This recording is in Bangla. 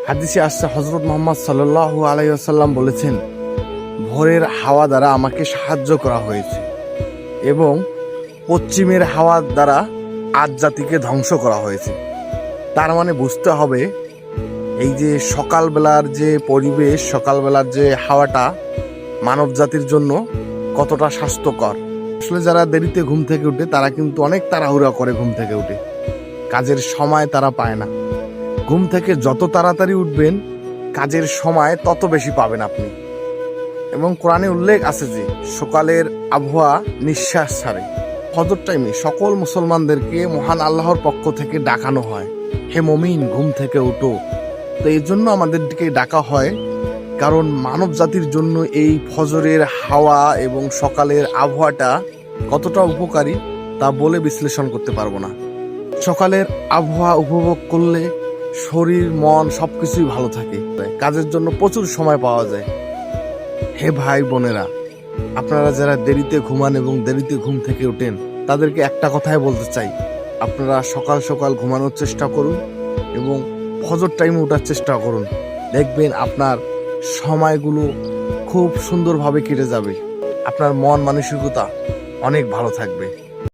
হাদিসে আসছে হযরত মুহাম্মদ সাল্লাল্লাহু আলাইহি ওয়াসাল্লাম বলেছেন, ভোরের হাওয়া দ্বারা আমাকে সাহায্য করা হয়েছে এবং পশ্চিমের হাওয়া দ্বারা আজ জাতিকে ধ্বংস করা হয়েছে। তার মানে বুঝতে হবে এই যে সকালবেলার যে পরিবেশ, সকালবেলার যে হাওয়াটা মানব জাতির জন্য কতটা স্বাস্থ্যকর। আসলে যারা দেরিতে ঘুম থেকে উঠে তারা কিন্তু অনেক তাড়াহুড়া করে ঘুম থেকে উঠে, কাজের সময় তারা পায় না। ঘুম থেকে যত তাড়াতাড়ি উঠবেন কাজের সময় তত বেশি পাবেন আপনি। এবং কোরআনে উল্লেখ আছে যে সকালের আবহাওয়া নিঃশ্বাস ছাড়ে। ফজর টাইমে সকল মুসলমানদেরকে মহান আল্লাহর পক্ষ থেকে ডাকানো হয়, হে মুমিন ঘুম থেকে উঠো। তো এই জন্য আমাদেরকে ডাকা হয়, কারণ মানব জাতির জন্য এই ফজরের হাওয়া এবং সকালের আবহাওয়াটা কতটা উপকারী তা বলে বিশ্লেষণ করতে পারবো না। সকালের আবহাওয়া উপভোগ করলে শরীর মন সবকিছুই ভালো থাকে, কাজের জন্য প্রচুর সময় পাওয়া যায়। হে ভাই বোনেরা, আপনারা যারা দেরিতে ঘুমান এবং দেরিতে ঘুম থেকে ওঠেন তাদেরকে একটা কথাই বলতে চাই, আপনারা সকাল সকাল ঘুমানোর চেষ্টা করুন এবং ফজর টাইমে ওঠার চেষ্টা করুন। দেখবেন আপনার সময়গুলো খুব সুন্দরভাবে কেটে যাবে, আপনার মন মানসিকতা অনেক ভালো থাকবে।